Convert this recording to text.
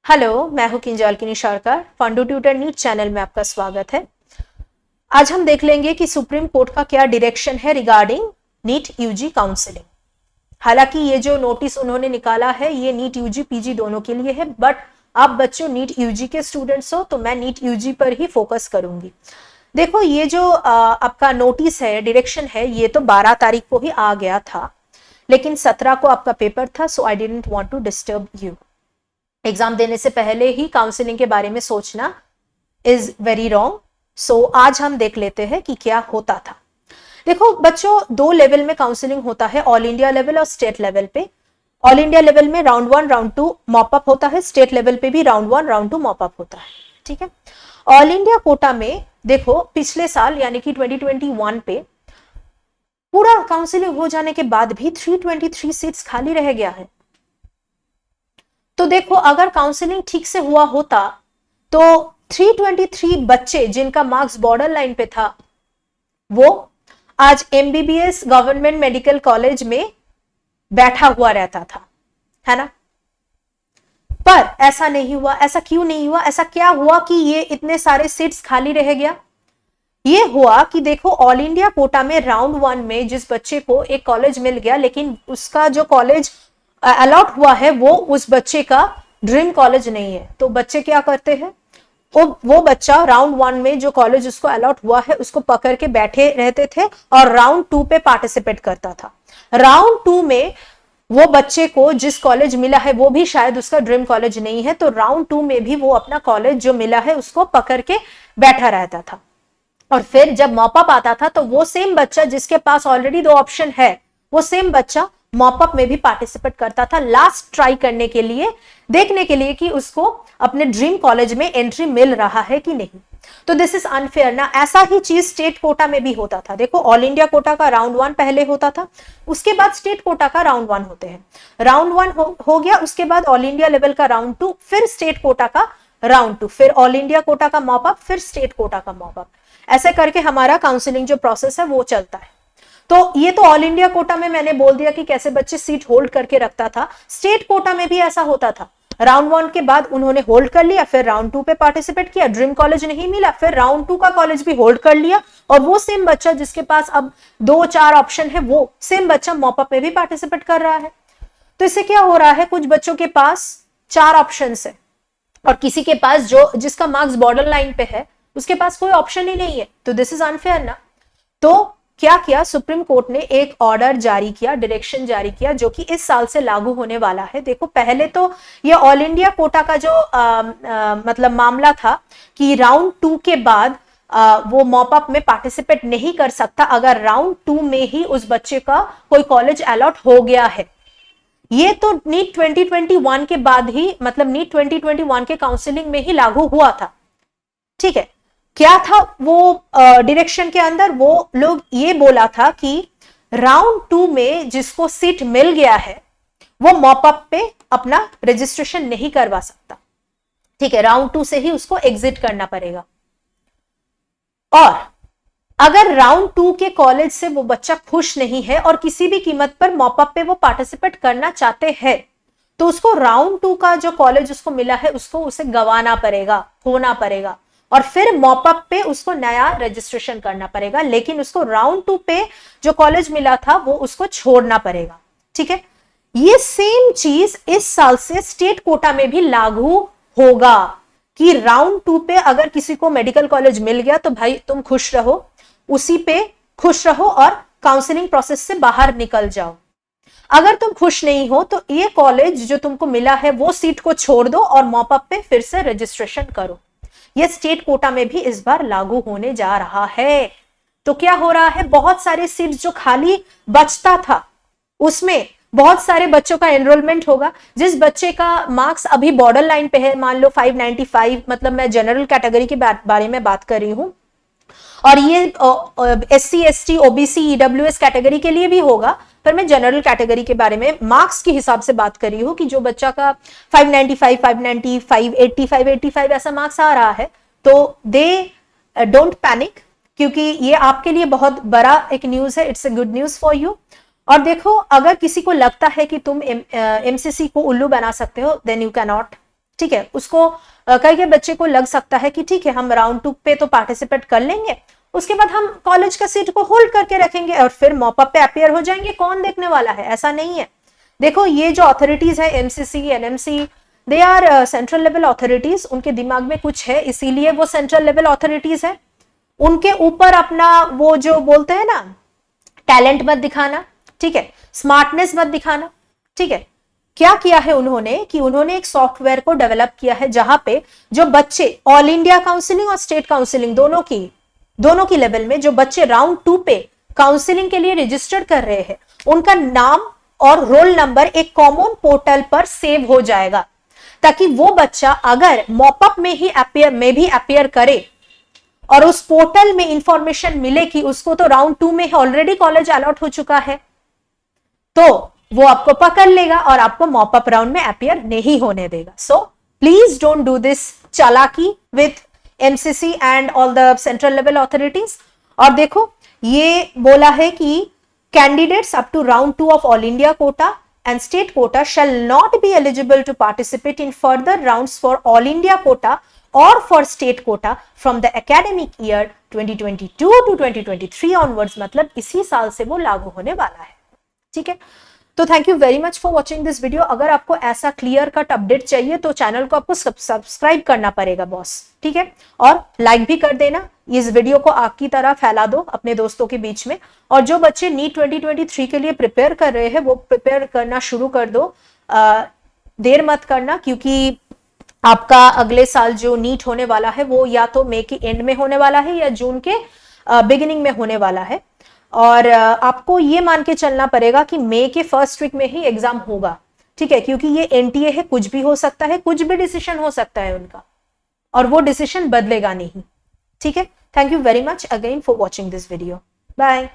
Hello, मैं हूं किंजल सरकार। फंडू ट्यूटर नीट चैनल में आपका स्वागत है। आज हम देख लेंगे कि सुप्रीम कोर्ट का क्या डायरेक्शन है रिगार्डिंग नीट यूजी काउंसलिंग। हालांकि ये जो नोटिस उन्होंने निकाला है ये नीट यूजी पीजी दोनों के लिए है, बट आप बच्चों नीट यूजी के स्टूडेंट्स हो तो मैं नीट यूजी पर ही फोकस करूंगी। देखो, ये जो आपका नोटिस है, डायरेक्शन है, ये तो 12 तारीख को ही आ गया था, लेकिन 17 को आपका पेपर था, so I didn't want to disturb you. Exam देने से पहले ही काउंसलिंग के बारे में सोचना इज वेरी रॉन्ग। सो आज हम देख लेते हैं कि क्या होता था। देखो बच्चों, 2 लेवल में काउंसलिंग होता है, ऑल इंडिया लेवल और स्टेट लेवल पे। ऑल इंडिया लेवल में राउंड 1 राउंड 2 मॉप अप होता है, स्टेट लेवल पे भी राउंड 1 राउंड 2 मॉप अप होता है। ठीक है, ऑल इंडिया कोटा में देखो पिछले साल यानी कि 2021 पे पूरा काउंसलिंग हो जाने के बाद भी 323 सीट्स खाली रह गया है। तो देखो, अगर काउंसलिंग ठीक से हुआ होता तो 323 बच्चे जिनका मार्क्स बॉर्डर लाइन पे था वो आज एमबीबीएस गवर्नमेंट मेडिकल कॉलेज में बैठा हुआ रहता था, है ना। पर ऐसा नहीं हुआ। ऐसा क्यों नहीं हुआ? ऐसा क्या हुआ कि ये इतने सारे सीट्स खाली रह गया? ये हुआ कि देखो, ऑल इंडिया कोटा में राउंड 1 में जिस बच्चे को एक कॉलेज मिल गया, लेकिन उसका जो कॉलेज अलॉट हुआ है वो उस बच्चे का ड्रीम कॉलेज नहीं है, तो बच्चे क्या करते हैं, वो बच्चा राउंड 1 में जो कॉलेज उसको अलॉट हुआ है उसको पकड़ के बैठे रहते थे और राउंड 2 पे पार्टिसिपेट करता था। राउंड 2 में वो बच्चे को जिस कॉलेज मिला है वो भी शायद उसका ड्रीम कॉलेज नहीं है, तो राउंड 2 में भी वो अपना कॉलेज जो मिला है उसको पकड़ के बैठा रहता था। और फिर जब मॉपअप आता था तो वो सेम बच्चा जिसके पास ऑलरेडी 2 ऑप्शन है, वो सेम बच्चा मॉपअप में भी पार्टिसिपेट करता था, लास्ट ट्राई करने के लिए, देखने के लिए कि उसको अपने ड्रीम कॉलेज में एंट्री मिल रहा है कि नहीं। तो दिस इज अनफेयर ना। ऐसा ही चीज स्टेट कोटा में भी होता था। देखो, ऑल इंडिया कोटा का राउंड 1 पहले होता था, उसके बाद स्टेट कोटा का राउंड 1 होते हैं। राउंड 1 हो गया, उसके बाद ऑल इंडिया लेवल का राउंड 2, फिर स्टेट कोटा का राउंड 2, फिर ऑल इंडिया कोटा का मॉपअप, फिर स्टेट कोटा का मॉपअप। ऐसे करके हमारा काउंसलिंग जो प्रोसेस है वो चलता है। तो ये तो ऑल इंडिया कोटा में मैंने बोल दिया कि कैसे बच्चे सीट होल्ड करके रखता था। स्टेट कोटा में भी ऐसा होता था। राउंड 1 के बाद उन्होंने होल्ड कर लिया, फिर राउंड 2 पे पार्टिसिपेट किया, ड्रीम कॉलेज नहीं मिला, फिर राउंड 2 का कॉलेज भी होल्ड कर लिया, और वो सेम बच्चा जिसके पास अब 2-4 ऑप्शन है वो सेम बच्चा मॉपअप में भी पार्टिसिपेट कर रहा है। तो इससे क्या हो रहा है, कुछ बच्चों के पास 4 ऑप्शन है और किसी के पास जो जिसका मार्क्स बॉर्डर लाइन पे है उसके पास कोई ऑप्शन ही नहीं है। तो दिस इज अनफेयर ना। तो क्या किया, सुप्रीम कोर्ट ने एक ऑर्डर जारी किया, डायरेक्शन जारी किया, जो कि इस साल से लागू होने वाला है। देखो, पहले तो ये ऑल इंडिया कोटा का जो मतलब मामला था कि राउंड 2 के बाद वो मॉपअप में पार्टिसिपेट नहीं कर सकता अगर राउंड 2 में ही उस बच्चे का कोई कॉलेज अलॉट हो गया है। ये तो नीट 2021 के बाद ही, मतलब नीट 2021 के काउंसलिंग में ही लागू हुआ था। ठीक है, क्या था वो डायरेक्शन के अंदर? वो लोग ये बोला था कि राउंड 2 में जिसको सीट मिल गया है वो मॉपअप पे अपना रजिस्ट्रेशन नहीं करवा सकता। ठीक है, राउंड 2 से ही उसको एग्जिट करना पड़ेगा। और अगर राउंड 2 के कॉलेज से वो बच्चा खुश नहीं है और किसी भी कीमत पर मॉपअप पे वो पार्टिसिपेट करना चाहते हैं, तो उसको राउंड 2 का जो कॉलेज उसको मिला है उसको उसे गंवाना पड़ेगा, खोना पड़ेगा, और फिर मॉपअप पे उसको नया रजिस्ट्रेशन करना पड़ेगा। लेकिन उसको राउंड 2 पे जो कॉलेज मिला था वो उसको छोड़ना पड़ेगा। ठीक है, ये सेम चीज इस साल से स्टेट कोटा में भी लागू होगा कि राउंड 2 पे अगर किसी को मेडिकल कॉलेज मिल गया तो भाई तुम खुश रहो, उसी पे खुश रहो और काउंसलिंग प्रोसेस से बाहर निकल जाओ। अगर तुम खुश नहीं हो तो ये कॉलेज जो तुमको मिला है वो सीट को छोड़ दो और मॉपअप पे फिर से रजिस्ट्रेशन करो। ये स्टेट कोटा में भी इस बार लागू होने जा रहा है। तो क्या हो रहा है, बहुत सारे सीट्स जो खाली बचता था उसमें बहुत सारे बच्चों का एनरोलमेंट होगा। जिस बच्चे का मार्क्स अभी बॉर्डर लाइन पे है, मान लो 595, मतलब मैं जनरल कैटेगरी के बारे में बात कर रही हूं, और ये SC ST OBC EWS category के लिए भी होगा, पर मैं जनरल कैटेगरी के बारे में मार्क्स के हिसाब से बात कर रही हूँ कि जो बच्चा का 595, 590, 585 ऐसा मार्क्स आ रहा है, तो दे डोंट पैनिक, क्योंकि ये आपके लिए बहुत बड़ा एक न्यूज है। It's a good news for you. और देखो, अगर किसी को लगता है कि तुम MCC को उल्लू बना सकते हो, देन यू कैन नॉट। ठीक है, उसको कई के बच्चे को लग सकता है कि ठीक है हम राउंड 2 पे तो पार्टिसिपेट कर लेंगे, उसके बाद हम कॉलेज का सीट को होल्ड करके रखेंगे और फिर मॉपअप पे अपियर हो जाएंगे, कौन देखने वाला है। ऐसा नहीं है। देखो ये जो अथॉरिटीज है MCC, NMC, they are central level authorities, उनके दिमाग में कुछ है इसीलिए वो सेंट्रल लेवल अथॉरिटीज है। उनके ऊपर अपना वो जो बोलते हैं ना टैलेंट मत दिखाना, ठीक है, स्मार्टनेस मत दिखाना, ठीक है। क्या किया है उन्होंने कि उन्होंने एक सॉफ्टवेयर को डेवलप किया है जहां पे जो बच्चे ऑल इंडिया काउंसलिंग और स्टेट काउंसलिंग दोनों की लेवल में जो बच्चे राउंड 2 पे काउंसलिंग के लिए रजिस्टर कर रहे हैं उनका नाम और रोल नंबर एक कॉमन पोर्टल पर सेव हो जाएगा, ताकि वो बच्चा अगर मॉपअप में भी अपियर करे और उस पोर्टल में इंफॉर्मेशन मिले कि उसको तो राउंड 2 में ऑलरेडी कॉलेज अलॉट हो चुका है, तो वो आपको पकड़ लेगा और आपको मॉपअप राउंड में अपियर नहीं होने देगा। So please don't do this चालाकी with MCC and all the central level authorities. और देखो ये बोला है कि candidates up to round 2 of all India quota and state quota shall not be eligible to participate in further rounds for all India quota or for state quota from the academic year 2022 to 2023 onwards। मतलब इसी साल से वो लागू होने वाला है, ठीक है। तो thank you very much for watching this video. अगर आपको ऐसा क्लियर कट अपडेट चाहिए तो चैनल को आपको सब्सक्राइब करना पड़ेगा बॉस, ठीक है, और लाइक भी कर देना। इस वीडियो को आग की तरह फैला दो अपने दोस्तों के बीच में। और जो बच्चे नीट 2023 के लिए प्रिपेयर कर रहे हैं वो प्रिपेयर करना शुरू कर दो, देर मत करना, क्योंकि आपका अगले साल जो नीट होने वाला है वो या तो मई के एंड में होने वाला है या जून के बिगिनिंग में होने वाला है। और आपको ये मान के चलना पड़ेगा कि मई के फर्स्ट वीक में ही एग्जाम होगा, ठीक है, क्योंकि ये एनटीए है, कुछ भी हो सकता है, कुछ भी डिसीजन हो सकता है उनका और वो डिसीजन बदलेगा नहीं, ठीक है। Thank you very much again for watching this video. Bye.